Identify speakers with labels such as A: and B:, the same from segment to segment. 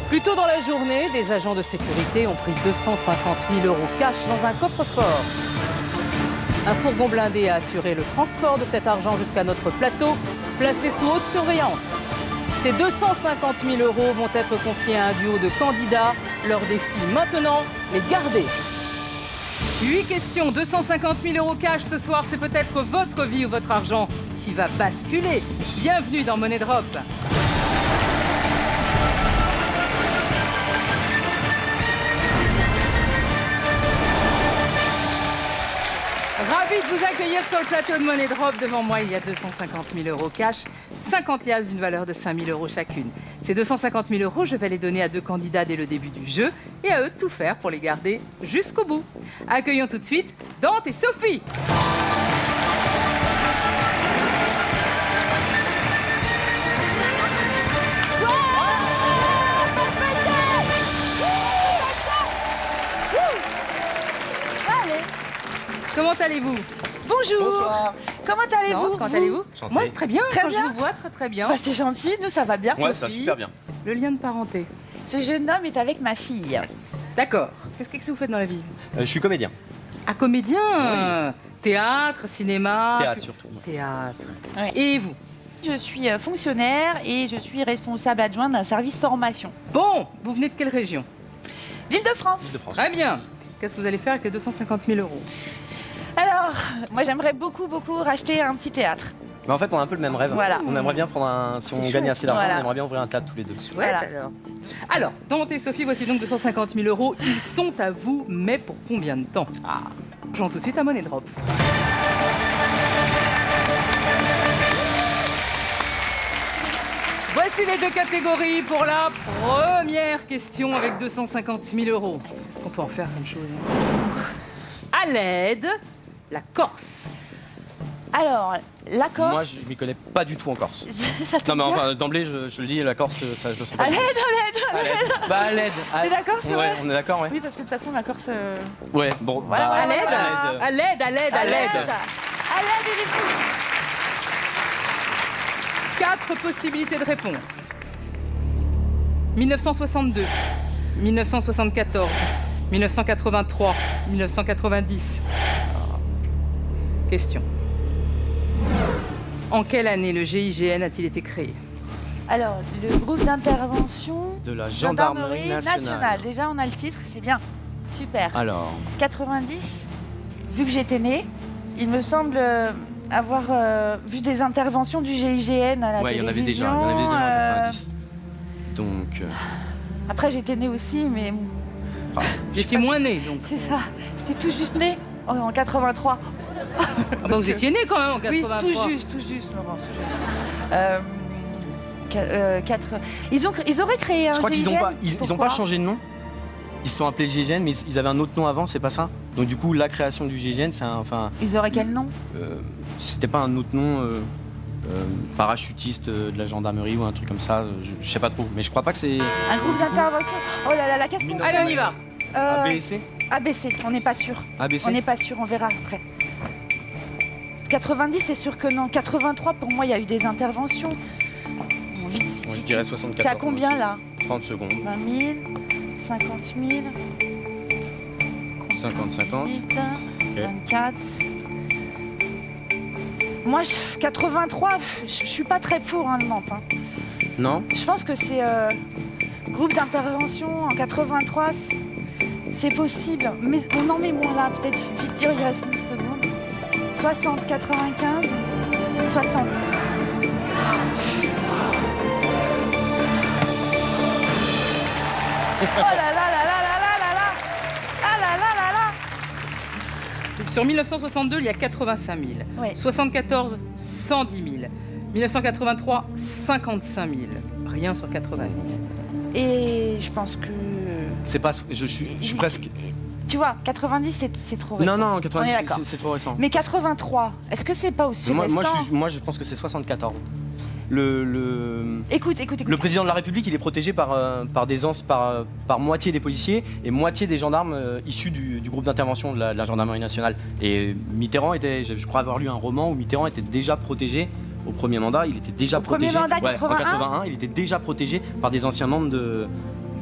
A: Plus tôt dans la journée, des agents de sécurité ont pris 250 000 € cash dans un coffre-fort. Un fourgon blindé a assuré le transport de cet argent jusqu'à notre plateau, placé sous haute surveillance. Ces 250 000 € vont être confiés à un duo de candidats. Leur défi maintenant, les garder. 8 questions, 250 000 € cash ce soir, c'est peut-être votre vie ou votre argent qui va basculer. Bienvenue dans Money Drop. Ravi de vous accueillir sur le plateau de Money Drop. Devant moi, il y a 250 000 € cash, 50 liasses d'une valeur de 5 000 € chacune. Ces 250 000 €, je vais les donner à 2 candidats dès le début du jeu et à eux de tout faire pour les garder jusqu'au bout. Accueillons tout de suite Dante et Sophie. Comment allez-vous?
B: Bonjour.
C: Bonsoir.
B: Comment allez-vous?
A: Comment allez-vous?
C: Enchanté.
A: Moi, c'est très bien.
B: Très
A: Quand
B: bien.
A: je vous vois, très bien.
B: Bah, c'est gentil, nous ça va bien.
C: Ouais, ça va
A: Sophie.
C: super bien.
A: Le lien de parenté.
B: Ce jeune homme est avec ma fille.
A: D'accord. Qu'est-ce que vous faites dans la vie?
C: Je suis comédien.
A: Ah, comédien. Théâtre, cinéma.
C: Théâtre surtout.
A: Théâtre.
B: Ouais.
A: Et vous?
B: Je suis fonctionnaire et je suis responsable adjoint d'un service formation.
A: Bon, vous venez de quelle région?
B: L'Île-de-France.
C: Île-de-France.
A: Très bien. Qu'est-ce que vous allez faire avec ces 250 000 €?
B: Alors, moi j'aimerais beaucoup racheter un petit théâtre.
C: Mais en fait, on a un peu le même rêve.
B: Voilà.
C: On aimerait bien prendre un. Si
B: C'est
C: on
B: chouette.
C: gagne assez d'argent,
B: Voilà.
C: on aimerait bien ouvrir un théâtre tous les deux.
A: Ouais,
B: Voilà.
A: alors, Dante et Sophie, voici donc 250 000 €. Ils sont à vous, mais pour combien de temps? Jouons tout de suite à Money Drop. Voici les 2 catégories pour la première question avec 250 000 €. Est-ce qu'on peut en faire une chose? À l'aide, la Corse.
B: Alors, la Corse.
C: Moi, je m'y connais pas du tout en Corse.
B: Ça te
C: Non, mais
B: vient
C: enfin, d'emblée, je le dis, la Corse, ça, je le sens pas.
B: À l'aide,
C: À l'aide. Bah, à l'aide.
B: T'es d'accord sur
C: Ouais,
B: elle
C: on est d'accord, ouais.
B: Oui, parce que de toute façon, la Corse.
C: Ouais, bon.
B: Voilà,
C: bah,
B: voilà,
A: À l'aide,
B: voilà.
A: à l'aide, à l'aide, à l'aide.
B: À l'aide, il est fou.
A: 4 possibilités de réponse. 1962, 1974, 1983, 1990. Question. En quelle année le GIGN a-t-il été créé?
B: Alors, le groupe d'intervention
C: De la
B: Gendarmerie
C: gendarmerie
B: nationale.
C: nationale.
B: Déjà, on a le titre, c'est bien. Super.
C: Alors,
B: 90, vu que j'étais née, il me semble avoir vu des interventions du GIGN à la
C: ouais, il y en avait déjà.
B: télévision.
C: Il y en avait déjà en 90. Donc,
B: Après, j'étais née aussi, mais
A: Vous étiez moins né, donc.
B: c'est ça. J'étais tout juste née en 83.
A: Ah bah, vous étiez né quand même en 83.
B: Oui, tout juste, Laurence, tout juste. Ils auraient créé un
C: je crois qu'ils
B: GIGN.
C: ont pas, ils ont
B: Pourquoi
C: pas changé de nom. Ils se sont appelés GIGN, mais ils avaient un autre nom avant, c'est pas ça? Donc du coup, la création du GIGN, c'est enfin,
B: Ils auraient quel nom?
C: c'était pas un autre nom parachutiste de la gendarmerie ou un truc comme ça, je sais pas trop. Mais je crois pas que c'est
B: Un groupe d'intervention. Oh là là, qu'est-ce qu'on fait?
A: Allez, on y va.
C: ABC.
B: ABC, on n'est pas sûr.
C: ABC.
B: On n'est pas sûr, on verra après. 90, c'est sûr que non. 83, pour moi, il y a eu des interventions. Bon, vite.
C: Moi, je dirais 74.
B: T'es à combien
C: aussi.
B: là?
C: 30 secondes.
B: 20 000, 50 000,
C: 50-50.
B: 24. Moi, 83, je suis pas très pour le Nantes. Hein.
C: Non?
B: Je pense que c'est groupe d'intervention en 83, c'est possible. Mais on en met moins là, peut-être vite. Il reste 9 secondes. 60, 95, 60. Oh là là là là là là là là. Ah là là là là.
A: Sur 1962, il y a 85 000.
B: Ouais.
A: 74, 110 000. 1983, 55 000. Rien sur 90.
B: Et je pense que...
C: C'est pas. Je suis presque.
B: Tu vois, 90, c'est trop récent.
C: Non,
B: On est
C: 90,
B: d'accord.
C: c'est trop récent.
B: Mais 83, est-ce que c'est pas aussi
C: Moi,
B: récent?
C: moi, je pense que c'est 74.
B: Écoute.
C: Le président de la République, il est protégé par moitié des policiers et moitié des gendarmes issus du groupe d'intervention de la gendarmerie nationale. Et Mitterrand était, je crois avoir lu un roman où Mitterrand était déjà protégé au premier mandat. Il était déjà
B: Au premier
C: protégé.
B: mandat,
C: Ouais, en
B: 81,
C: 81, il était déjà protégé par des anciens membres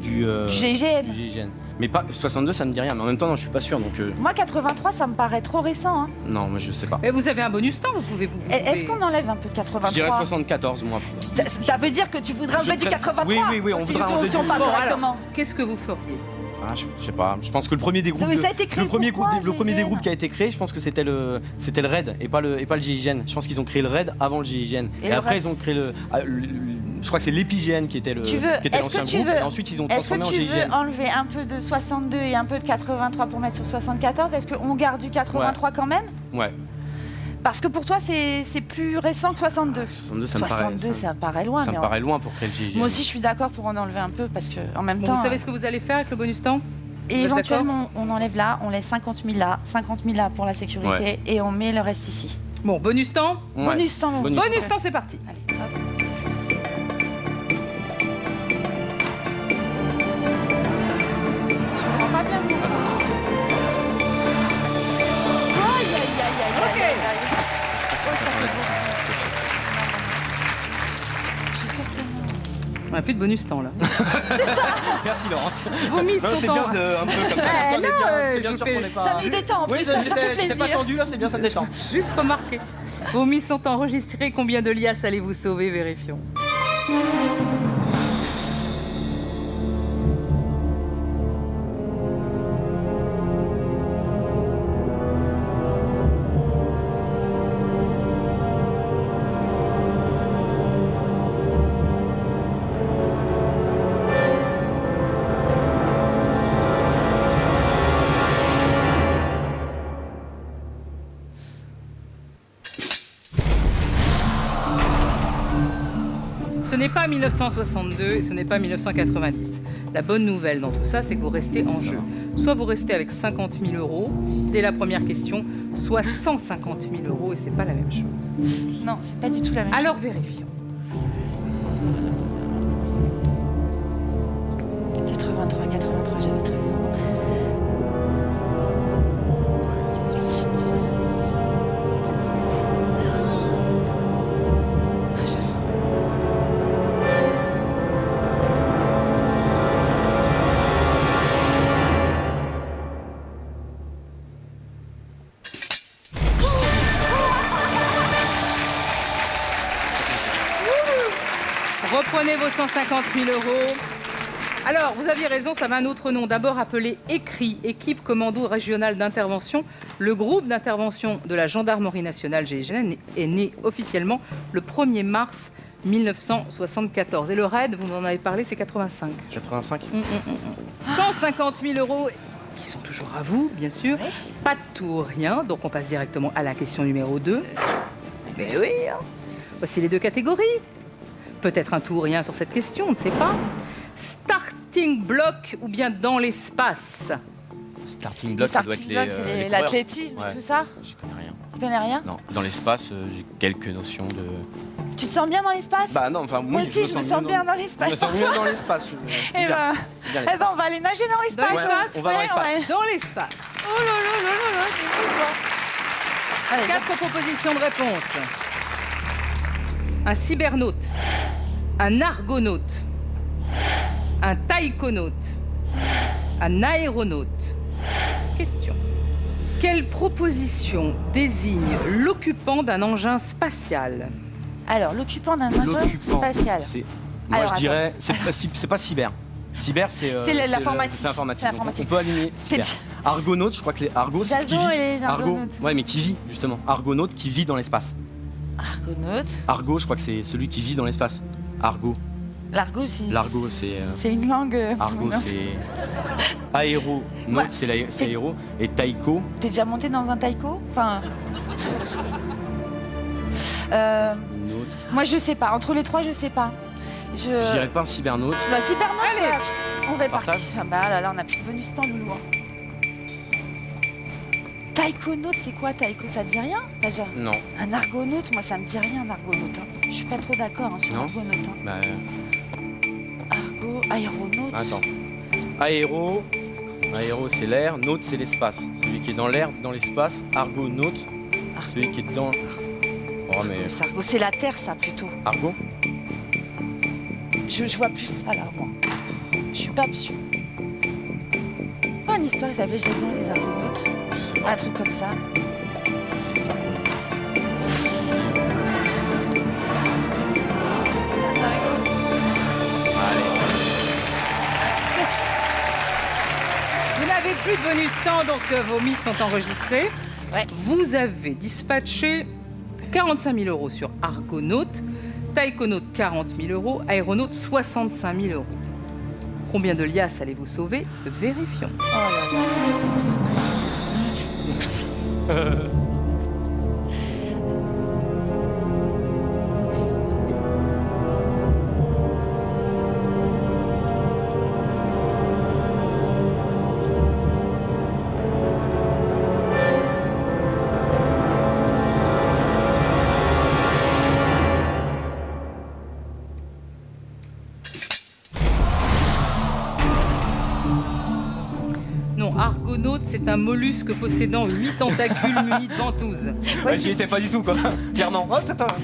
C: du
B: GIGN.
C: GIGN. Mais pas 62, ça me dit rien. Mais en même temps, non, je suis pas sûr. Donc
B: Moi, 83, ça me paraît trop récent. Hein.
C: non, moi je sais pas.
A: Mais vous avez un bonus temps, vous pouvez.
B: Est-ce qu'on enlève un peu de 83?
C: Je dirais 74 moi.
B: Ça veut dire que tu voudrais enlever du 83?
C: Oui, on voudrait
B: enlever du...
A: Bon, alors,
B: correctement.
A: qu'est-ce que vous feriez?
C: Ah, je sais pas. Je pense que le premier des groupes,
B: Mais ça a été créé
C: le premier
B: pourquoi,
C: groupe, le premier des
B: GIGN?
C: groupes qui a été créé, je pense que c'était le RAID et pas le GIGN. Je pense qu'ils ont créé le RAID avant le GIGN. Et
B: le
C: après
B: reste?
C: ils ont créé je crois que c'est l'EPIGN qui était l'ancien groupe. Et ensuite ils ont
B: Est-ce que
C: transformé en
B: tu
C: GIGN.
B: veux enlever un peu de 62 et un peu de 83 pour mettre sur 74? Est-ce qu'on garde du 83 quand même?
C: Ouais.
B: Parce que pour toi, c'est plus récent que 62.
C: 62, ça
B: me paraît loin.
C: Ça
B: mais
C: me paraît loin pour créer le GIGN.
B: Moi aussi, je suis d'accord pour en enlever un peu parce que en même
A: Bon,
B: temps.
A: vous savez ce que vous allez faire avec le bonus temps?
B: Et
A: Vous êtes
B: éventuellement, on enlève là, on laisse 50 000 là, 50 000 là pour la sécurité et on met le reste ici.
A: Bon, bonus temps.
C: Ouais.
B: Bonus temps.
A: Bonus temps, c'est parti.
B: Allez, hop. Je comprends pas bien. Aïe, aïe, aïe, aïe,
A: Ok.
B: aïe, aïe. Je suis sûre que non.
A: On n'a plus de bonus temps là.
C: Merci Laurence.
A: Vos mises
C: Non,
A: sont
C: c'est
A: en.
C: bien de un peu comme ça.
A: Eh,
C: on est
A: non,
C: bien, c'est
A: je
C: bien
A: vous
C: sûr
A: fais-
C: qu'on n'est pas.
B: Ça nous détend en plus,
C: Oui,
B: ça fait
C: j'étais pas
B: plaisir.
C: tendu là, c'est bien, ça me détend.
A: Juste remarquer. Vos mises sont enregistrées. Combien de liasses allez-vous sauver? Vérifions. Ce n'est pas 1962 et ce n'est pas 1990. La bonne nouvelle dans tout ça, c'est que vous restez en jeu. Soit vous restez avec 50 000 euros dès la première question, soit 150 000 euros et c'est pas la même chose.
B: Non, c'est pas du tout la même
A: Alors vérifions.
B: 83, j'avais 13 ans. Ah,
A: Reprenez vos 150 000 euros. Alors, vous aviez raison, ça va un autre nom. D'abord appelé ECRI, Équipe Commando Régionale d'Intervention. Le groupe d'intervention de la Gendarmerie nationale GIGN est né officiellement le 1er mars 1974. Et le RAID, vous en avez parlé, c'est 85.
C: 85.
A: 150 000 euros qui sont toujours à vous, bien sûr. Pas de tout ou rien, donc on passe directement à la question numéro 2. Mais oui, hein. Voici les deux catégories. Peut-être un tout ou rien sur cette question, on ne sait pas. Starting block ou bien dans l'espace?
C: Starting block, ça doit être les.
B: c'est
C: les coureurs.
B: l'athlétisme,
C: Ouais.
B: tout ça.
C: Je connais rien.
B: Tu connais rien?
C: Non, dans l'espace, j'ai quelques notions de.
B: Tu te sens bien dans l'espace?
C: Bah non, enfin
B: Moi aussi, je me sens bien dans
C: Je
B: l'espace.
C: me sens mieux dans l'espace.
B: Eh ben, on va aller nager dans l'espace.
A: Dans l'espace
C: on va dans l'espace.
A: Dans l'espace.
B: Oh là là là là là, c'est fou, quoi. Allez,
A: 4 propositions de réponse. Un cybernaute, un argonaute, un taïkonaute, un aéronaute. Question. Quelle proposition désigne l'occupant d'un engin spatial?
B: alors, l'occupant d'un engin
C: L'occupant,
B: spatial.
C: Moi,
B: Alors,
C: je dirais, c'est pas cyber. Cyber, c'est
B: l'informatique.
C: C'est informatique.
B: C'est l'informatique.
C: Donc, on peut aligner cyber. Argonaute, je crois que les argos, c'est ce qui
B: Jason
C: vit.
B: et les argonautes.
C: Ouais, mais qui vit justement. Argonaute qui vit dans l'espace.
B: Argonaute.
C: Argo, je crois que c'est celui qui vit dans l'espace. Argo.
B: L'argot, c'est.
C: L'argo, c'est.
B: C'est une langue.
C: Argo, c'est. Aéro. Note,
B: Ouais,
C: c'est
B: c'est-
C: aéro. Et taïko.
B: T'es déjà monté dans un taïko? Enfin.
C: Note.
B: Moi, je sais pas. Entre les trois, je sais pas.
C: Je dirais pas un cybernaute.
B: Bah, cybernaute,
A: Allez.
B: ouais. On répartit.
C: Partage.
B: Ah bah là, on a plus de bonus temps, nous. Taïkonaute, c'est quoi taïko? Ça te dit rien? Déjà.
C: Non.
B: Un argonaute, moi, ça me dit rien, un argonaute. Hein. Je suis pas trop d'accord sur
C: Non.
B: argonaute. Hein.
C: Bah,
B: Aéronaute.
C: attends. Aéro. Aéro, c'est l'air. Naute, c'est l'espace. Celui qui est dans l'air, dans l'espace. Argonaute. Celui qui est dans. Oh, mais.
B: C'est la terre, ça, plutôt.
C: Argo.
B: Je vois plus ça, là, moi. Je suis pas sûr. Pas une histoire qui s'appelait Jason et les Argonautes. Un truc comme ça.
A: Vous n'avez plus de bonus temps, donc vos mises sont enregistrées.
B: Ouais.
A: Vous avez dispatché 45 000 € sur Argonaute, Taïkonaute 40 000 €, Aéronaute 65 000 €. Combien de liasses allez-vous sauver? Vérifions.
B: Oh là là.
A: Non, Argonaute, c'est un mollusque possédant 8 tentacules munis de ventouses.
C: Ouais, j'y étais pas du tout, quoi. Clairement. Oh,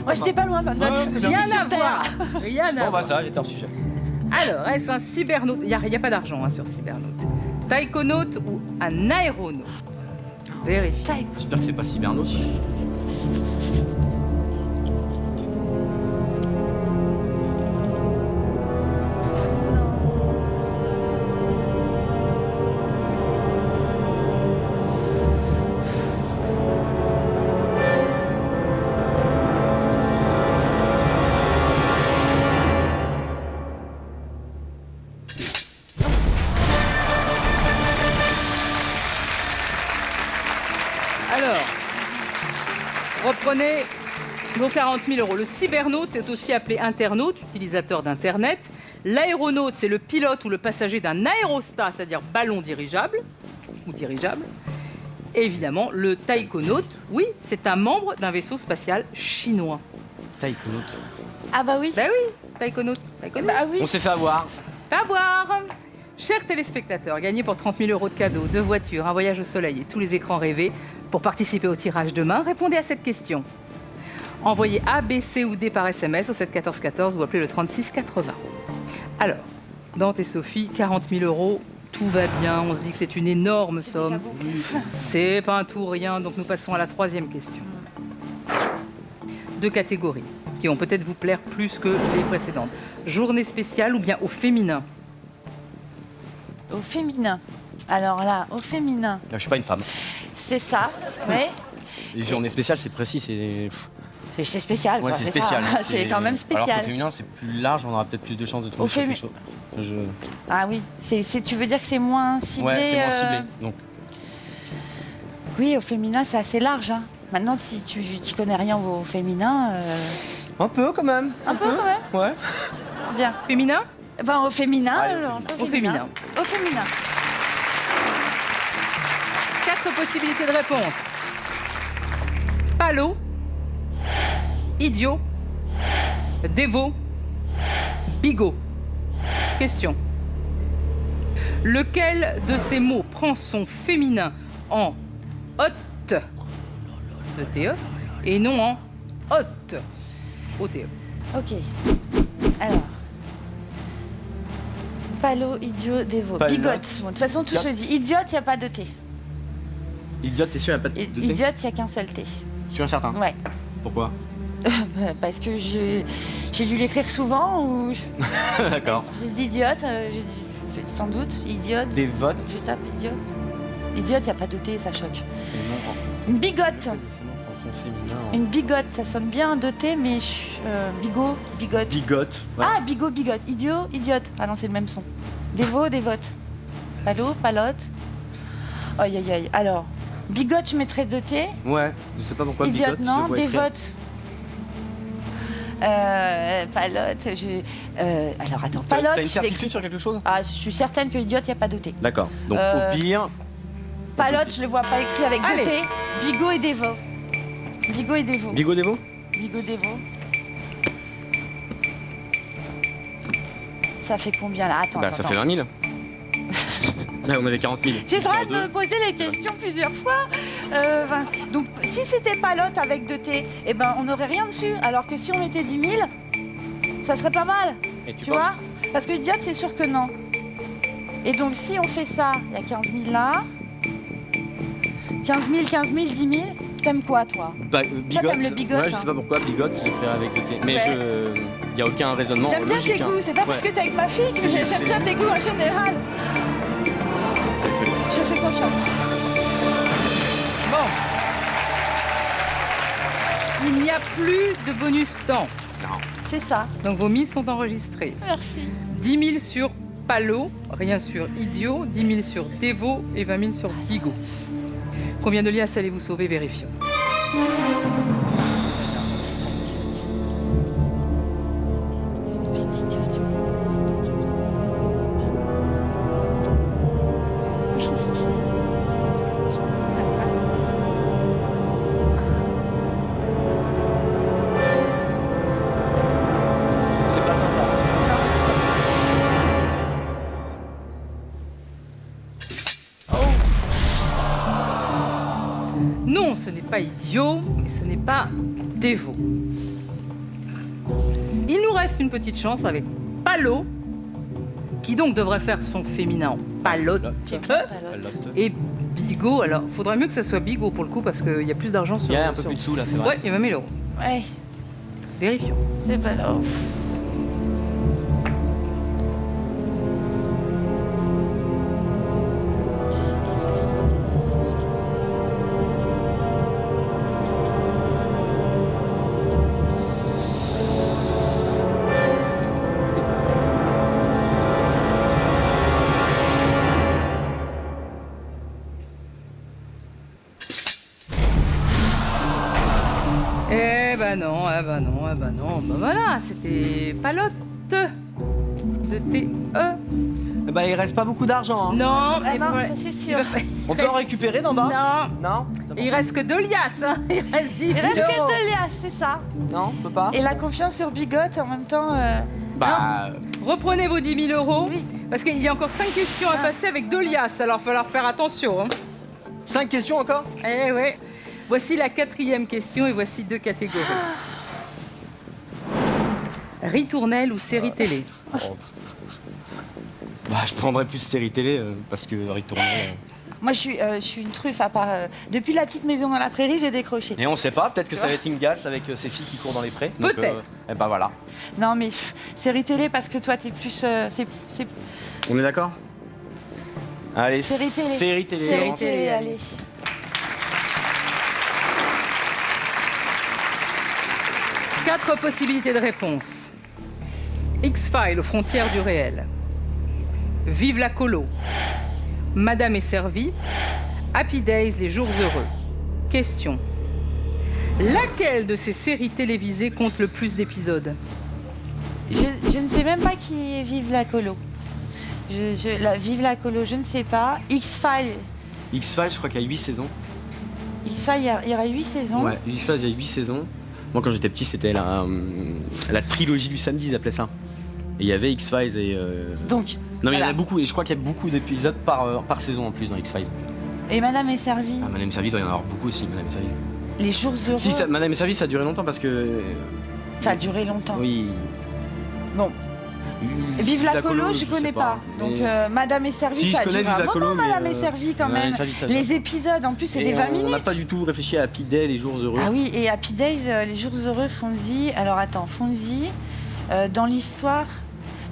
B: Moi, j'étais pas loin, bonne note.
C: Ouais,
B: J'étais
A: Rien
B: sur
A: à
B: Terre.
A: voir. Rien à
C: Bon,
A: voir.
C: bah ça, j'étais hors sujet.
A: Alors, est-ce un cybernaute? Il n'y a pas d'argent sur cybernaute. Taïkonaute ou un aéronaute? Vérifie.
C: J'espère que c'est pas cybernaute.
A: Alors, reprenez vos 40 000 €. Le cybernaute est aussi appelé internaute, utilisateur d'Internet. L'aéronaute, c'est le pilote ou le passager d'un aérostat, c'est-à-dire ballon dirigeable ou dirigeable. Et évidemment, le taïkonaute, oui, c'est un membre d'un vaisseau spatial chinois.
C: Taïkonaute.
B: Ah bah oui.
A: Ben oui, taïkonaute. Taïkonaute.
B: Bah oui.
C: On s'est fait avoir.
A: Pas voir. Chers téléspectateurs, gagnez pour 30 000 € de cadeaux, 2 voitures, un voyage au soleil et tous les écrans rêvés. Pour participer au tirage demain, répondez à cette question. Envoyez A, B, C ou D par SMS au 7 14 14 ou appelez le 36 80. Alors, Dante et Sophie, 40 000 €, tout va bien. On se dit que c'est une énorme somme. C'est pas un tout rien, donc nous passons à la 3e question. 2 catégories qui vont peut-être vous plaire plus que les précédentes. Journée spéciale ou bien au féminin?
B: Au féminin. Alors là, au féminin,
C: Je suis pas une femme.
B: c'est ça. Ouais.
C: Les journées spéciales, c'est précis, c'est.
B: C'est spécial.
C: Ouais,
B: quoi,
C: c'est
B: ça.
C: spécial. hein,
B: C'est quand même
C: Alors qu'au
B: spécial.
C: féminin, c'est plus large, on aura peut-être plus de chances de trouver
B: Au
C: sur quelque
B: fémi-
C: chose.
B: Ah oui. Tu veux dire que c'est moins ciblé
C: Ouais, c'est moins
B: euh,
C: ciblé. Donc,
B: Oui, au féminin, c'est assez large. Hein. Maintenant, si tu n'y connais rien au féminin,
C: un peu quand même.
B: un peu quand même.
C: Ouais.
B: Bien.
A: Féminin?
B: Enfin, au féminin.
C: Allez, au
B: alors,
C: féminin.
B: c'est
A: Au féminin.
B: Au féminin.
A: 4 possibilités de réponse. Palo, idiot, dévot, bigot. Question. Lequel de ces mots prend son féminin en hôte de TE et non en hôte OTE?
B: Ok. Alors. Palo, idiot, dévot.
C: Palo.
B: Bigote. Bon, de toute façon, tout se dit. Idiote, il n'y a pas de T.
C: Idiote, t'es sûr, il n'y a pas de T
B: Idiote, il n'y a qu'un seul T.
C: Sûr et certain.
B: Ouais.
C: Pourquoi?
B: Parce que j'ai dû l'écrire souvent ou.
C: D'accord.
B: Espèce d'idiote, sans doute. Idiote.
C: Des votes.
B: Je tape idiote. Idiote, il n'y a pas de T, ça choque.
C: Et non,
B: Une bigote.
C: son féminin en-
B: Une bigote, ça sonne bien, de T, mais bigot, bigote.
C: Bigote. Ouais.
B: Ah, bigot, bigote. Idiot, idiote. Ah non, c'est le même son. Dévot, dévote. Palo, palote. Aïe, aïe, aïe. Alors, bigote, je mettrais 2 T.
C: Ouais, je sais pas pourquoi
B: Idiote,
C: bigote. je
B: non.
C: le vois écrire.
B: Dévote. Palote, alors attends,
C: T'as
B: palote.
C: une
B: je
C: certitude
B: l'écris-
C: sur quelque chose?
B: Ah, je suis certaine que idiote, il n'y a pas de T.
C: D'accord. Donc
B: Euh,
C: au pire,
B: Palote, je le vois pas écrit avec 2
A: Allez.
B: T. Bigot et dévot. Bigot et dévot.
C: Bigot Devo?
B: Bigot dévot. Ça fait combien là? Attends,
C: Bah
B: attends,
C: ça
B: attends.
C: fait 20 000. Là on avait 40 000.
B: J'ai le droit de
C: 102.
B: me poser les questions plusieurs fois. 20. Donc, si c'était palote avec 2 T, eh ben, on n'aurait rien dessus. Alors que si on mettait 10 000, ça serait pas mal.
C: Et
B: Tu
C: penses-
B: vois? Parce que idiote, c'est sûr que non. Et donc, si on fait ça, il y a 15 000 là. 15 000, 10 000. T'aimes quoi, toi?
C: Bigote.
B: t'aimes le bigote,
C: Ouais, je
B: hein.
C: sais pas pourquoi, bigote, j'ai fait avec le thé. Mais
B: Ouais.
C: il n'y a aucun raisonnement
B: J'aime bien
C: logique.
B: tes goûts, c'est pas parce que
C: Ouais.
B: t'es avec ma fille que j'aime bien tes goûts en général. Je fais confiance.
A: Bon. Il n'y a plus de bonus temps.
B: C'est ça.
A: Donc vos mises sont enregistrées.
B: Merci.
A: 10 000 sur Palo, rien sur Idiot, 10 000 sur Devo et 20 000 sur Bigot. Combien de liasses allez-vous sauver? Vérifions.
B: C'est idiote.
C: C'est pas sympa.
A: Non, ce n'est pas Idiot, mais ce n'est pas Devo. Il nous reste une petite chance avec Palo, qui donc devrait faire son féminin en palote. Et Bigot, alors faudrait mieux que ça soit Bigot pour le coup, parce qu'il y a plus d'argent sur...
C: Il y a un peu
A: sur-
C: plus de sous là, c'est vrai.
A: Ouais, il y a 20 000 euros.
B: Ouais,
A: Vérifions.
B: c'est pas là.
A: Eh ben non, eh ben non, eh ben non. Ben voilà, c'était Palote de T-E.
C: Bah, il reste pas beaucoup d'argent. Hein.
A: Non,
B: Ah
A: il
B: non,
A: faut-
B: ça c'est sûr.
C: On peut en récupérer d'en bas?
A: Non,
C: Non.
A: il reste que 2 liasses, hein. Il reste 10
B: Il reste que
A: euros.
B: 2 liasses, c'est ça.
C: Non, on peut pas.
B: Et la confiance sur Bigote en même temps.
C: Bah,
A: Reprenez vos 10 000 euros,
B: Oui.
A: parce qu'il y a encore 5 questions à passer avec 2 liasses, alors il va falloir faire attention. Hein.
C: 5 questions encore?
A: Eh oui. Voici la 4e question et voici 2 catégories. Ritournelle ou série télé?
C: Bah, je prendrais plus série télé parce que retourner.
B: Moi, je suis une truffe à part. Depuis la petite maison dans la prairie, j'ai décroché.
C: Et on sait pas, peut-être que ça va être Ingalls avec ses filles qui courent dans les prés. Donc,
A: Peut-être.
C: Et bah voilà.
B: Non, mais série télé parce que toi, t'es plus. C'est
C: On est d'accord? Allez,
B: série télé.
C: série télé.
B: Série
A: Série
B: télé,
A: télé,
B: allez.
A: Quatre possibilités de réponse. X-Files aux frontières du réel. Vive la colo. Madame est servie. Happy Days, les jours heureux. Question. Laquelle de ces séries télévisées compte le plus d'épisodes?
B: Je ne sais même pas qui est Vive la colo. Vive la colo, je ne sais pas. X-Files.
C: X-Files, je crois qu'il y a 8 saisons.
B: X-Files, il y aura 8 saisons.
C: Ouais, X-Files, il y a 8 saisons. Moi, quand j'étais petit, c'était la trilogie du samedi, ils appelaient ça. Et il y avait X-Files et.
B: Donc,
C: Non, mais il y en
B: voilà.
C: a beaucoup, et je crois qu'il y a beaucoup d'épisodes par saison en plus dans X-Files.
B: Et Madame est servie.
C: Ah, Madame est servie, il doit y en avoir beaucoup aussi, Madame est servie.
B: Les jours heureux.
C: Si, Madame est servie, ça a duré longtemps parce que.
B: Ça a duré longtemps.
C: Oui.
B: Bon. Vive la colo, je
C: sais
B: connais pas. Donc
C: Mais-
B: Madame est servie,
C: Si,
B: ça
C: je
B: a
C: connais
B: duré
C: Vive
B: un
C: la colo,
B: moment,
C: mais,
B: Madame est servie quand
C: Madame
B: même.
C: est servie, ça-
B: Les épisodes, en plus, c'est
C: Et
B: des 20 minutes.
C: On n'a pas du tout réfléchi à Happy Day, les jours heureux.
B: Ah oui, et Happy Days, les jours heureux, Fonzie. Alors attends, Fonzie, dans l'histoire.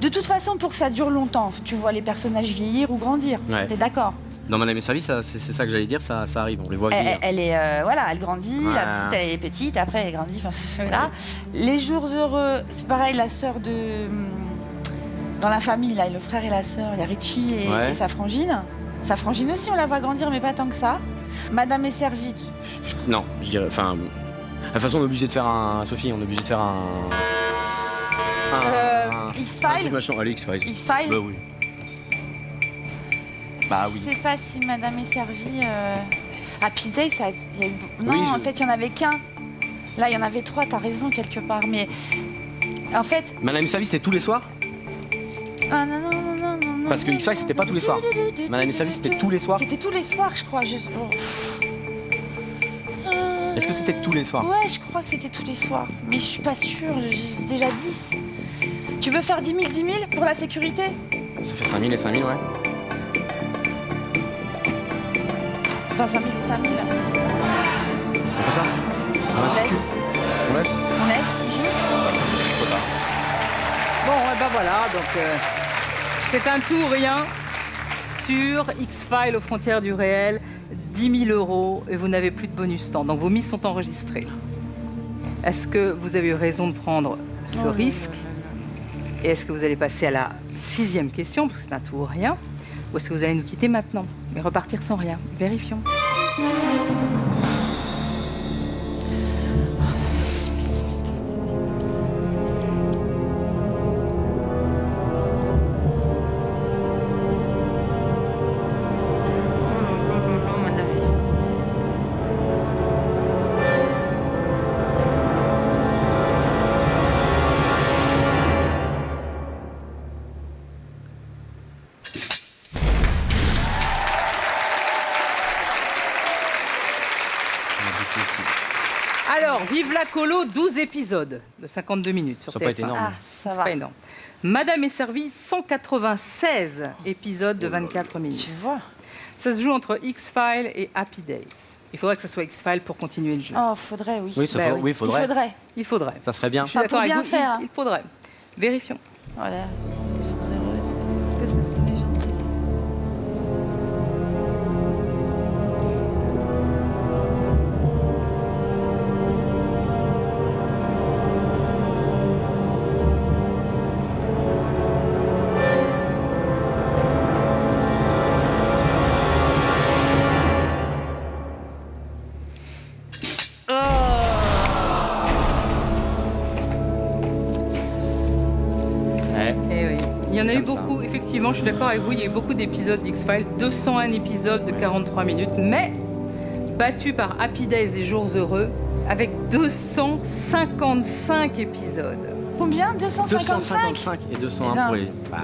B: De toute façon, pour que ça dure longtemps, tu vois les personnages vieillir ou grandir.
C: Ouais.
B: T'es d'accord?
C: Dans Madame est servie, c'est ça que j'allais dire, ça arrive, on les voit vieillir.
B: Elle est, voilà, elle grandit, la
C: Ouais.
B: petite elle est petite, après elle grandit, enfin voilà. Les jours heureux, c'est pareil, la sœur de... Dans la famille, là, le frère et la sœur, il y a Richie
C: Ouais.
B: et sa frangine. Sa frangine aussi, on la voit grandir, mais pas tant que ça. Madame est servie.
C: Non, je dirais. Enfin. De toute façon, on est obligé de faire un. Sophie, on est obligé de faire un. un truc
B: X-Files.
C: machin. Allez, X-Files.
B: X-Files.
C: Bah oui. Bah
B: Je
C: oui.
B: sais pas si Madame est servie. Happy Day, ça a... il y a eu... Non,
C: Oui,
B: en fait, il y en avait qu'un. Là, il y en avait 3, t'as raison quelque part. Mais en fait.
C: Madame est servie, c'était tous les soirs?
B: Ah non, non, non, non, non.
C: Parce que X-Files, c'était pas tous les soirs. Madame est servie, c'était tous les soirs.
B: C'était tous les soirs, je crois. Oh.
C: Est-ce que c'était tous les soirs?
B: Ouais, je crois que c'était tous les soirs. Mais je suis pas sûre, c'est déjà 10. Tu veux faire 10 000 pour la sécurité?
C: Ça fait 5000 et 5000, ouais.
B: Enfin, 5000 et 5000.
C: On fait ça
B: On laisse.
C: On laisse
B: On laisse, on joue.
A: Bon, et ben voilà, donc c'est un tout ou rien sur X-Files aux frontières du réel, 10 000 € et vous n'avez plus de bonus temps. Donc vos mises sont enregistrées. Est-ce que vous avez eu raison de prendre ce risque? Et est-ce que vous allez passer à la 6e question, parce que c'est un tout ou rien? Ou est-ce que vous allez nous quitter maintenant et repartir sans rien? Vérifions. Alors, vive la colo, 12 épisodes de 52 minutes sur
C: Ça
A: TF1.
C: n'a pas été énorme.
B: Ah, ça
A: C'est
B: va.
A: pas énorme. Madame est servie, 196 épisodes de 24 minutes.
B: Tu vois.
A: Ça se joue entre X-Files et Happy Days. Il faudrait que ce soit X-Files pour continuer le jeu.
B: Oh, faudrait, oui.
C: Oui, ça
A: Bah
C: faut-
A: oui.
C: oui,
B: Il
C: faudrait.
B: faudrait.
A: Il faudrait.
C: Ça serait bien.
A: Je suis
B: Enfin,
A: d'accord
B: pour
A: avec
B: bien
A: vous,
B: faire.
A: il faudrait. Vérifions.
B: Voilà. Les forces heureuses. Est-ce que c'est ce que les gens disent?
C: Ouais.
A: Eh oui. Il y en a
C: C'est
A: eu
C: comme ça.
A: beaucoup, effectivement, je suis d'accord avec vous, il y a eu beaucoup d'épisodes d'X-Files, 201 épisodes de 43 minutes, mais battu par Happy Days des Jours Heureux, avec 255 épisodes.
B: Combien? 255?
C: 255 et 201
B: Non.
C: pour les... Bah,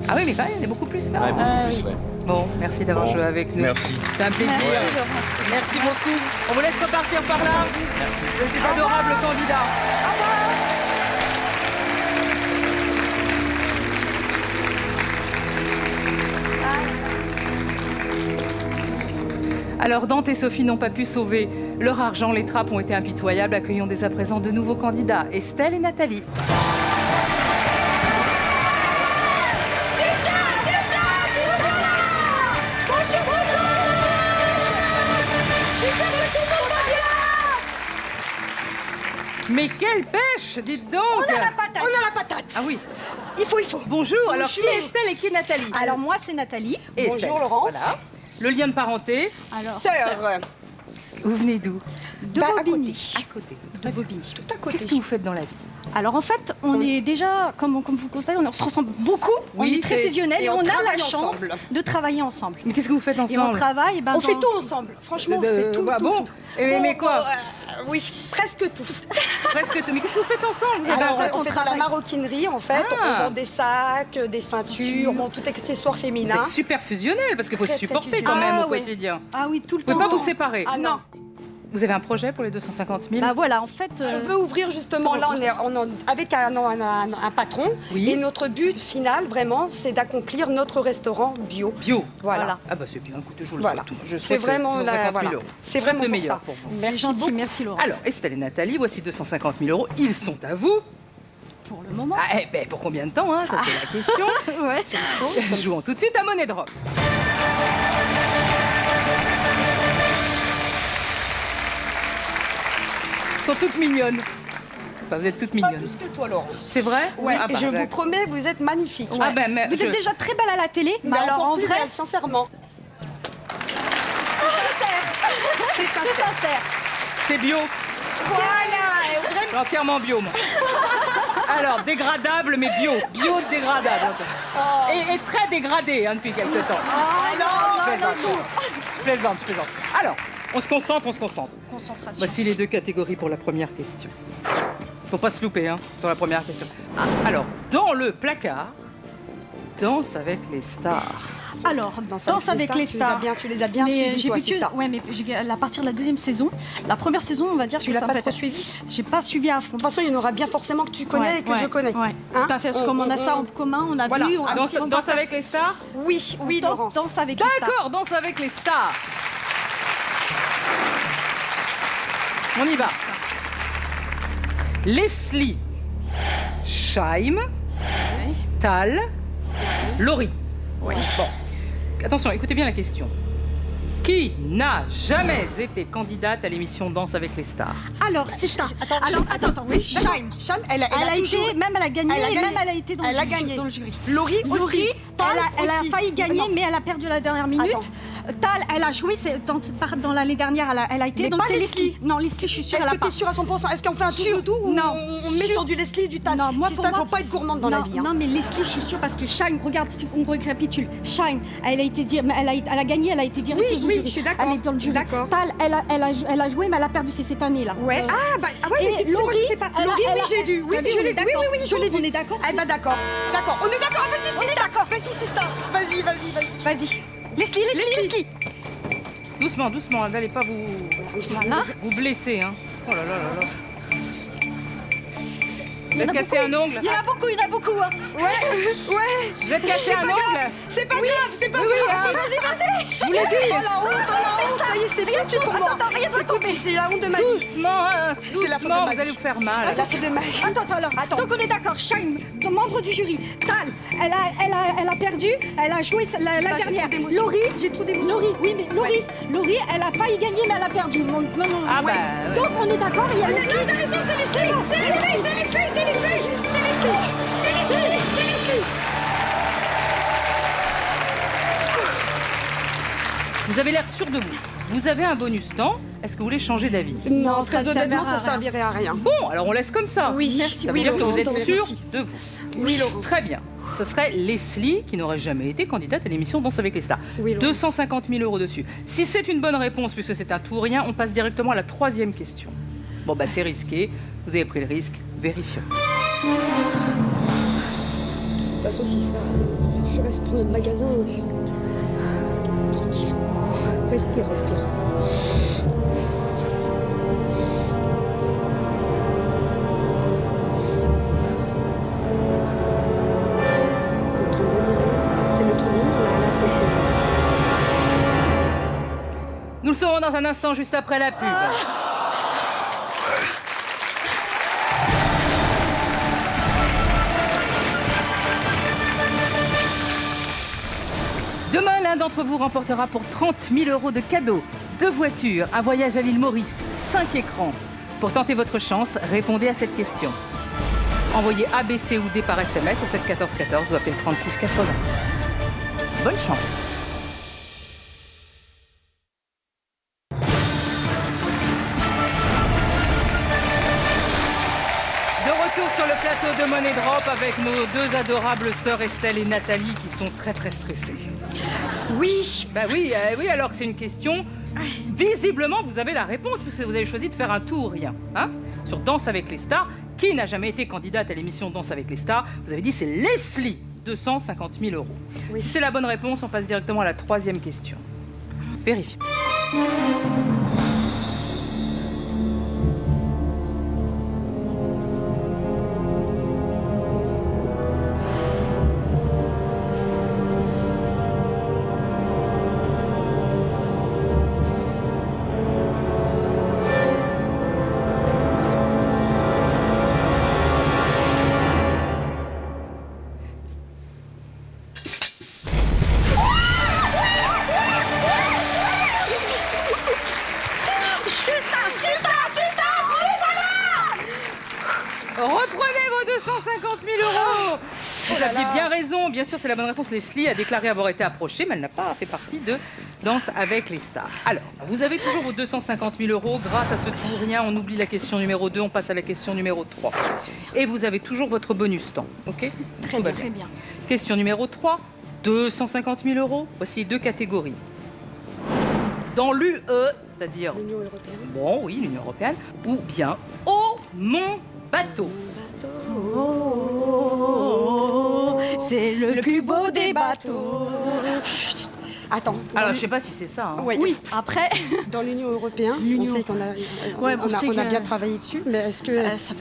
A: Ah oui, mais quand même, il y en a beaucoup plus là.
C: ouais, beaucoup
B: Ah,
C: plus,
B: oui.
C: ouais.
A: Bon, merci d'avoir
C: Bon,
A: joué avec nous.
C: merci.
A: C'était un plaisir.
B: Merci, Laurent.
A: Merci beaucoup. On vous laisse repartir par là.
C: Merci.
A: Vous êtes des adorables candidats. Alors Dante et Sophie n'ont pas pu sauver leur argent, les trappes ont été impitoyables. Accueillons dès à présent de nouveaux candidats, Estelle et Nathalie. Mais quelle pêche, dites donc.
D: On a la patate.
A: Ah oui.
D: Il faut.
A: Bonjour, alors qui est Estelle et qui est Nathalie?
D: Alors moi c'est Nathalie.
A: Et
D: Bonjour
A: Estelle.
D: Laurence.
A: Voilà. Le lien de parenté,
D: Alors
B: Sœur.
A: vous venez d'où?
D: de
B: Bah, à
D: Bobigny.
A: À côté.
D: De Bobigny.
B: Tout à côté.
A: Qu'est-ce que vous faites dans la vie?
D: Alors en fait, on est déjà, comme vous le constatez, on se ressemble beaucoup. On
A: Oui,
D: est très
A: c'est-
D: fusionnels
B: et
D: et
B: on
D: on a la
B: travaille
D: chance
B: ensemble.
D: de travailler ensemble.
A: Mais qu'est-ce que vous faites
D: Et on
A: ensemble?
D: travaille.
B: On fait tout ensemble. Franchement, on fait tout.
A: Ah
B: tout,
A: bon
B: tout.
A: Mais quoi?
B: Oui, presque tout.
A: Presque tout. Mais qu'est-ce que vous faites ensemble? Vous avez
B: Alors,
A: un-
B: on fait dans la
D: travaille.
B: maroquinerie, en fait.
A: Ah.
B: On vend des sacs, des ceintures, bon, tout accessoire
A: Vous
B: féminin.
A: êtes super fusionnel parce qu'il faut se
B: Très, très
A: supporter quand
D: fusionnel.
A: même
D: Ah,
A: au
D: ouais.
A: quotidien.
D: Ah oui, tout le
A: Vous
D: temps.
A: pouvez pas vous séparer.
B: Ah non.
A: Vous avez un projet pour les 250 000?
D: Bah voilà, en fait.
B: On veut ouvrir justement, là avec un patron.
A: Oui.
B: Et notre but final, vraiment, c'est d'accomplir notre restaurant bio.
A: Bio.
B: Voilà.
A: Ah bah c'est bien. Écoutez, je vous le
B: Voilà.
A: souhaite. Je
B: C'est
A: souhaite
B: vraiment
A: 250 000
B: voilà.
A: euros.
B: C'est
A: Je souhaite
B: vraiment
A: le
B: pour
A: meilleur
B: ça.
A: pour vous.
D: C'est
B: Merci
D: gentil,
B: beaucoup.
D: merci Laurence.
A: Alors, Estelle et Nathalie, voici 250 000 euros. Ils sont à vous.
D: pour le moment.
A: Ah, eh ben, pour combien de temps, hein? Ça, c'est la question.
D: Ouais.
A: Jouons tout de suite à Monnaie de Rock. Elles sont toutes mignonnes. Enfin, vous êtes toutes
B: Pas
A: mignonnes.
B: plus que toi, Laurence.
A: C'est vrai?
B: Oui,
A: Ah, bah,
B: je vous
A: d'accord.
B: promets, vous êtes magnifique.
A: Ah ben, mais
D: Vous
A: je-
D: êtes déjà très belle à la télé, mais
B: Mais
D: alors
B: encore
D: en
B: plus
D: vrai,
B: belle, sincèrement.
D: c'est sincère.
A: C'est bio.
B: Voilà.
A: Entièrement bio, moi. Alors, dégradable, mais bio. Bio dégradable. Et très dégradé hein, depuis quelques temps. Je plaisante. Alors, on se concentre.
D: Concentration.
A: Voici les deux catégories pour la première question. Faut pas se louper hein, sur la première question. Alors, dans le placard, Danse avec les stars.
D: Alors, Danse avec les stars.
B: Tu les as bien
D: Mais
B: suivis,
D: j'ai
B: toi,
D: vu
B: ces
D: que,
B: stars.
D: ouais, mais à partir de la deuxième saison, la première saison, on va dire
B: Tu
D: que
B: l'as
D: ça
B: pas
D: me
B: trop
D: fait-
B: suivi
D: J'ai pas suivi à fond.
B: De toute façon, il y en aura bien forcément que tu connais
D: Ouais,
B: et que
D: ouais,
B: je connais.
D: Ouais,
B: Hein
D: tout à fait. Parce que comme on a ça en commun, on a
B: Voilà.
D: vu. On a un
A: Danse,
D: petit- on
A: danse
D: partage-
A: avec les stars.
B: Oui,
D: Danse
B: Laurence.
D: Danse avec les stars.
A: D'accord, danse avec les stars. On y va. Leslie, Scheim, Tal, Laurie. Bon. Attention, écoutez bien la question. Qui n'a jamais été candidate à l'émission Danse avec les stars?
D: Alors, c'est ça. Attends, oui. Scheim.
E: Elle a
D: été, même elle a gagné, même elle a été dans le jury.
E: Laurie aussi.
D: Elle a failli gagner, mais elle a perdu à la dernière minute. Tal, elle a joué dans l'année dernière, elle a été.
E: Mais
D: donc
E: pas
D: c'est
E: Leslie.
D: Non, Leslie, je suis sûre, elle a
E: Est-ce que
D: pas.
E: t'es sûre à 100%? Est-ce qu'on fait un tour de tout ou
D: Non.
E: on met sur du Leslie et du Tal?
D: Non, moi,
E: Si
D: pour
E: ça,
D: moi-
E: faut pas être gourmande dans la vie.
D: Non, mais Leslie, je suis sûre parce que Scheim, regarde, si on récapitule. Scheim, elle a gagné, elle a été directrice du jury.
E: je suis d'accord.
D: Elle est dans le jury.
E: D'accord.
D: Tal, elle a joué, mais elle a perdu, c'est cette année-là.
E: Ouais. Ouais, mais c'est
D: Laurie,
E: je sais pas.
D: elle a-
E: Laurie,
D: elle
E: oui,
D: a-
E: j'ai vu. Oui,
D: T'as vu,
E: je
D: on
E: l'ai
D: est
E: vu.
D: d'accord.
E: Oui, je l'ai vu.
D: On est d'accord.
E: Eh ben d'accord. D'accord. On est d'accord. Vas-y, Sista. Vas-y, Sista. Vas-y.
D: Vas-y. Leslie.
A: Doucement, n'allez pas vous
D: Voilà.
A: blesser. Hein. Oh là là là là. Vous êtes cassé un ongle?
D: Il y en a beaucoup. Hein.
E: Ouais.
A: Vous êtes cassé un ongle?
E: C'est pas grave.
D: Vas-y.
E: Je vous l'ai dit. Oh la honte. Ça y est, c'est foutu pour moi. Attends, rien va tomber. C'est la honte de ma vie.
A: Doucement, hein,
E: la faute de
A: doucement,
E: ma
A: vous allez
E: vie.
A: vous faire mal.
E: La faute de ma vie.
D: Attends. Donc on est d'accord, Scheim, membre du jury. Tal, elle a perdu, elle a joué la
E: j'ai
D: dernière.
E: trop d'émotions.
D: Laurie,
E: J'ai trop d'émotions.
D: Laurie, oui, mais Laurie, elle a failli gagner, mais elle a perdu. Non.
A: Ah bah, ouais.
D: Donc on est d'accord, il y a Leslie.
E: C'est Leslie.
A: Vous avez l'air sûr de vous. Vous avez un bonus temps. Est-ce que vous voulez changer d'avis?
E: Non,
D: ça
E: très
D: ne
E: honnêtement,
D: servira à
E: ça
D: rien.
E: servirait à rien.
A: Bon, alors on laisse comme ça.
E: Oui,
D: merci.
A: Ça veut dire que
E: Laurent,
A: vous êtes
E: merci.
A: sûr de vous.
E: Oui, Laurent.
A: Très bien. Ce serait Leslie qui n'aurait jamais été candidate à l'émission Danse avec les stars.
E: Oui, Laurent.
A: 250 000 € dessus. Si c'est une bonne réponse, puisque c'est un tout ou rien, on passe directement à la troisième question. Bon, bah c'est risqué. Vous avez pris le risque. Vérifions.
E: De toute façon, si ça, je reste pour notre magasin. Tranquille. Respire. Le trombone, c'est le trombone ou la saucisse?
A: Nous le saurons dans un instant, juste après la pub. Demain, l'un d'entre vous remportera pour 30 000 € de cadeaux, 2 voitures, un voyage à l'île Maurice, 5 écrans. Pour tenter votre chance, répondez à cette question. Envoyez A, B, C ou D par SMS au 7 14 14 ou appelez le 36 80. Bonne chance. De retour sur le plateau de Money Drop avec nos deux adorables sœurs Estelle et Nathalie qui sont très très stressées.
E: Oui.
A: Bah oui, alors que c'est une question. Visiblement, vous avez la réponse puisque vous avez choisi de faire un tout ou rien. Hein, sur Danse avec les stars. Qui n'a jamais été candidate à l'émission Danse avec les stars? Vous avez dit c'est Leslie, 250 000 €.
E: Oui.
A: Si c'est la bonne réponse, on passe directement à la troisième question. Vérifie. Reprenez vos 250 000 €. Vous aviez bien raison. Bien sûr, c'est la bonne réponse. Leslie a déclaré avoir été approchée, mais elle n'a pas fait partie de Danse avec les stars. Alors, vous avez toujours vos 250 000 €. Grâce à ce tout ou rien, on oublie la question numéro 2, on passe à la question numéro 3. Et vous avez toujours votre bonus temps. OK? Tout va
D: Très bien.
A: Question numéro 3, 250 000 €. Voici 2 catégories. Dans l'UE, c'est-à-dire,
E: L'Union européenne.
A: bon, oui, l'Union européenne, ou bien au mon bateau.
D: C'est le plus beau des bateaux.
E: Attends.
A: Alors, je sais pas si c'est ça. Hein.
D: Oui, après,
E: Dans l'Union européenne, on sait qu'on a,
D: Ouais,
E: on
D: on
E: a,
D: sait
E: on a
D: que-
E: bien travaillé dessus, mais est-ce que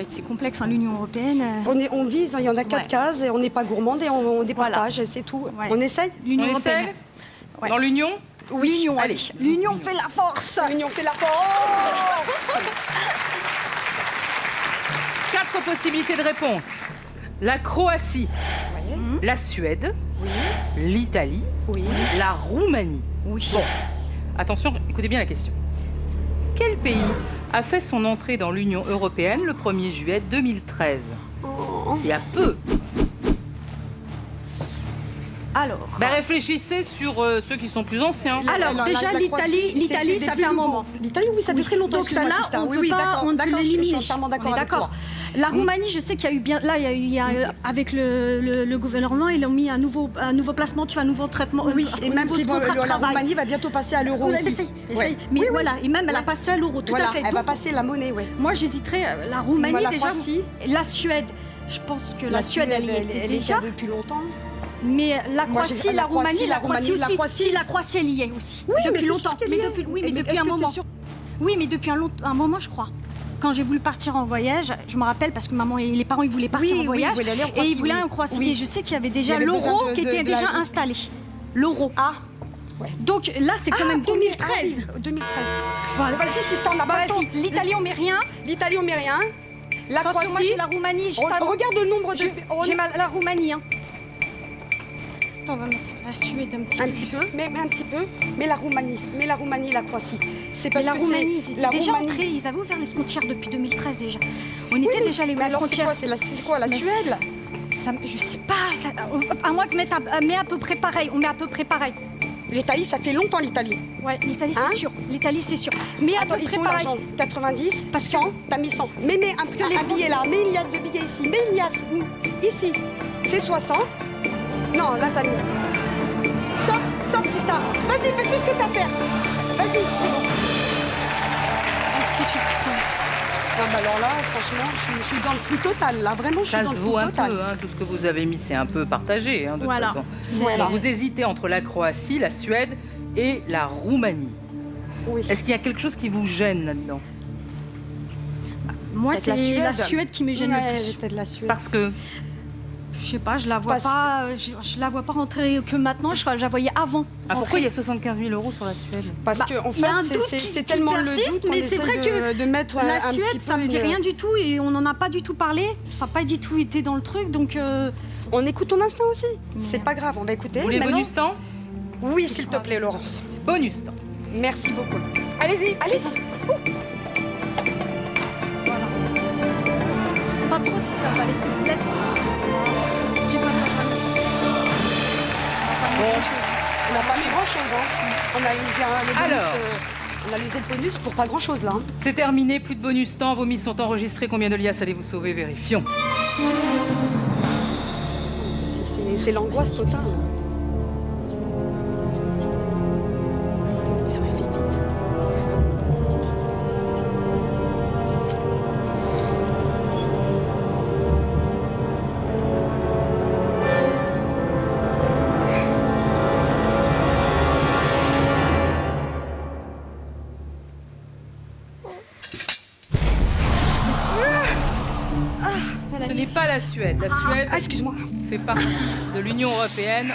D: c'est complexe, hein, l'Union européenne.
E: on vise, il y en a 4
D: Ouais.
E: cases et on n'est pas gourmande et on départage et c'est tout.
D: Ouais.
E: On essaye.
A: On
D: L'Union
A: essaie
D: européenne. Ouais.
A: Dans l'Union
D: L'union,
A: Allez,
D: l'union fait la force.
E: L'union fait la force.
A: 4 possibilités de réponse. La Croatie, la Suède, l'Italie, la Roumanie.
D: Oui.
A: Bon, attention, écoutez bien la question. Quel pays a fait son entrée dans l'Union européenne le 1er juillet 2013 ? C'est à peu.
D: Alors.
A: Ben, réfléchissez sur ceux qui sont plus anciens.
D: Alors, déjà, l'Italie, ça fait un moment.
E: L'Italie, oui, ça fait très longtemps.
D: Donc ça, là,
E: Excuse-moi,
D: on
E: oui,
D: peut
E: oui,
D: pas,
E: d'accord,
D: on peut
E: d'accord, je
D: l'éliminer.
E: suis entièrement d'accord
D: On est
E: avec
D: d'accord.
E: toi.
D: La Roumanie, je sais qu'il y a eu bien, là, il y a avec le gouvernement, ils ont mis un nouveau placement, tu vois, un nouveau traitement.
E: Oui, et même
D: nouveau contrat de
E: la
D: travail.
E: Roumanie va bientôt passer à l'euro aussi.
D: Essaye.
E: Ouais.
D: Mais
E: Oui, oui.
D: voilà, et même elle a passé à l'euro, tout
E: Voilà,
D: à fait.
E: elle va
D: Donc,
E: passer la monnaie, ouais.
D: moi, j'hésiterais. La Roumanie,
E: Moi, la
D: déjà.
E: Croatie.
D: La Suède, je pense que la Suède, elle y était
E: est
D: déjà.
E: depuis longtemps.
D: Mais la
E: Moi,
D: Croatie,
E: j'ai-
D: la Roumanie aussi.
E: la Croatie,
D: Si, la Croatie, elle y est aussi.
E: Oui, mais
D: depuis
E: c'est
D: longtemps.
E: sûr qu'elle
D: Mais
E: y est.
D: depuis, oui, mais
E: Mais
D: depuis
E: est-ce
D: un
E: que t'es
D: moment.
E: sûre
D: Oui, mais depuis un moment, je crois. Quand j'ai voulu partir en voyage, je me rappelle parce que maman et les parents ils voulaient partir
E: Oui,
D: en
E: oui,
D: voyage
E: ils voulaient aller en
D: et
E: Croatie,
D: ils voulaient
E: oui.
D: en Croatie.
E: Oui.
D: Et je sais qu'il y avait
E: Il y
D: déjà
E: avait
D: l'euro
E: besoin de-
D: qui
E: de-
D: était
E: de la-
D: déjà installé. L'euro.
E: Ah, ouais.
D: Donc là, c'est quand même 2013.
E: 2013.
D: Voilà.
E: Vas-y, si ça, on n'a
D: Bah,
E: pas le temps.
D: vas-y, l'Italie, on met rien.
E: L'Italie, on met rien. La
D: Attention, moi
E: Croatie.
D: j'ai la Roumanie. Juste avant.
E: Regarde le nombre de.
D: J'ai la Roumanie. Hein. Attends, on va mettre la Suède un petit
E: Un
D: peu.
E: petit peu, mais un petit peu. Mais la Roumanie, la Croatie. C'est
D: Mais
E: parce
D: la
E: que
D: Roumanie,
E: c'est
D: ils étaient
E: la
D: déjà
E: Roumanie.
D: entrés, ils avaient ouvert les frontières depuis 2013 déjà. On
E: Oui,
D: était
E: mais-
D: déjà les
E: mais alors, c'est
D: frontières.
E: quoi, c'est quoi, la
D: Mais
E: Suède là
D: Ça, je sais pas, à moins que met à peu près pareil, on met à peu près pareil.
E: L'Italie, ça fait longtemps l'Italie.
D: Ouais, l'Italie
E: Hein
D: c'est sûr, l'Italie c'est sûr. Mais à
E: Attends,
D: peu
E: ils
D: près
E: sont
D: pareil.
E: l'argent 90,
D: Parce que-
E: 100, t'as mis 100. Mais mets un billet là, mets une liasse de billets ici, mets une liasse ici. C'est 60. Non, là t'as mis. Stop, Sista. Vas-y, fais ce que t'as à faire. Vas-y, c'est bon.
D: Est-ce que tu
E: Ah bah alors là, franchement, je suis dans le flou total là, vraiment je suis
A: Ça
E: dans
A: se
E: le flou
A: vaut un
E: total.
A: peu, hein, tout ce que vous avez mis, c'est un peu partagé, hein, de
D: Voilà.
A: toute façon.
D: C'est-
A: Alors, vous hésitez entre la Croatie, la Suède et la Roumanie.
E: Oui.
A: Est-ce qu'il y a quelque chose qui vous gêne là-dedans ?
D: Moi
E: Peut-être
D: c'est
E: la
D: la
E: Suède.
D: Suède qui me gêne
E: Ouais,
D: le plus.
E: peut-être la Suède.
A: Parce que
D: Je sais pas, je la vois
E: Parce-
D: pas, je la vois pas rentrer que maintenant, je la voyais avant.
A: pourquoi il y a 75 000 euros sur la Suède ?
E: Parce
D: Bah,
E: qu'en
D: il y a un
E: fait,
D: doute
E: c'est
D: qui
E: tellement le
D: persiste,
E: doute qu'on
D: mais c'est
E: essaie
D: vrai
E: de mettre
D: La
E: un
D: Suède,
E: petit
D: ça
E: peu
D: me dit
E: une-
D: rien du tout et on n'en a pas du tout parlé. Ça n'a pas du tout été dans le truc, donc
E: On écoute ton instinct aussi. C'est pas grave, on va écouter.
A: Vous voulez
E: Maintenant-
A: bonus temps ?
E: Oui, s'il te plaît, Laurence.
A: Bonus temps.
E: Merci beaucoup.
A: Allez-y.
E: Allez-y.
D: pas trop si ça va laisser. Laisse. J'ai pas de
E: On n'a pas mis grand-chose. Hein. On a usé le bonus.
A: Alors.
E: On a usé le bonus pour pas grand-chose là. Hein.
A: C'est terminé, plus de bonus temps, vos mises sont enregistrées. Combien de liasses allez-vous sauver ? Vérifions.
E: C'est l'angoisse totale.
D: Ça aurait fait vite.
A: Ce n'est pas la Suède. La Suède
E: Ah, excuse-moi.
A: fait partie de l'Union européenne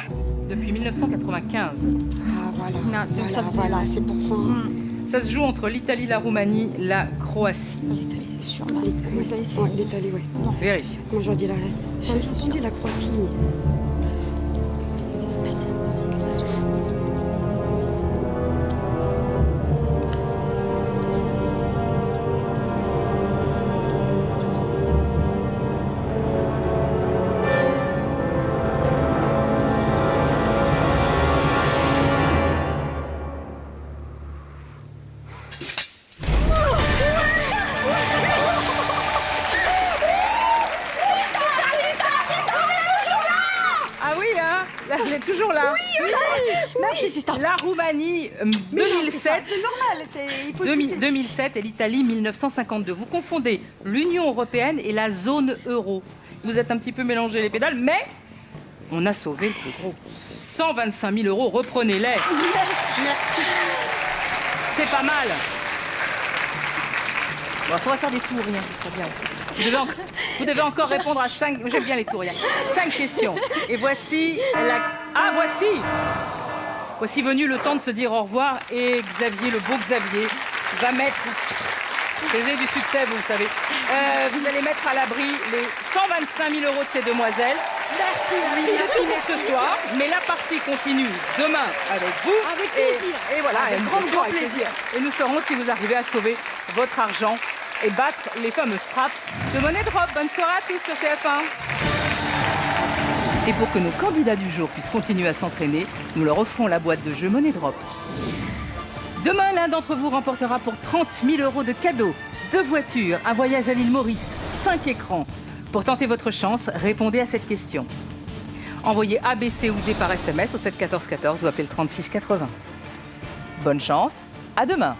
A: depuis 1995.
E: Ah, voilà.
D: Non, donc ça faisait-
E: voilà, c'est pour ça.
A: Ça se joue entre l'Italie, la Roumanie, la Croatie.
D: L'Italie, c'est sûr. Là. L'Italie, c'est
E: Ouais, l'Italie, ouais.
A: Vérifie.
E: Moi, j'aurais dit la Croatie.
D: Ça se passe.
A: Ah oui, hein là, vous êtes toujours là.
D: Merci, c'est ça.
A: La Roumanie, 2007.
E: C'est normal. Il faut
A: 2007 et l'Italie 1952. Vous confondez l'Union européenne et la zone euro. Vous êtes un petit peu mélangé les pédales, mais on a sauvé le plus gros. 125 000 euros, reprenez-les.
E: Merci.
A: C'est pas mal. Bon, il faudra faire des touriens, ce serait bien aussi. Vous devez encore répondre à 5... J'aime bien les touriens. 5 questions. Et voici la... Ah, voici Voici venu le temps de se dire au revoir et Xavier, le beau Xavier, va mettre... Baiser du succès, vous le savez. Vous allez mettre à l'abri les 125 000 € de ces demoiselles.
D: Merci.
A: C'est tout pour ce soir, mais la partie continue demain avec vous.
D: Avec plaisir.
A: Et voilà,
E: Avec
A: une
E: grand
A: question avec
E: plaisir.
A: Et nous saurons si vous arrivez à sauver votre argent et battre les fameuses straps de Money Drop. Bonne soirée à tous sur TF1. Et pour que nos candidats du jour puissent continuer à s'entraîner, nous leur offrons la boîte de jeu Money Drop. Demain, l'un d'entre vous remportera pour 30 000 € de cadeaux, 2 voitures, un voyage à l'île Maurice, 5 écrans. Pour tenter votre chance, répondez à cette question. Envoyez A, B, C ou D par SMS au 7 14 14 ou appelez le 36 80. Bonne chance, à demain.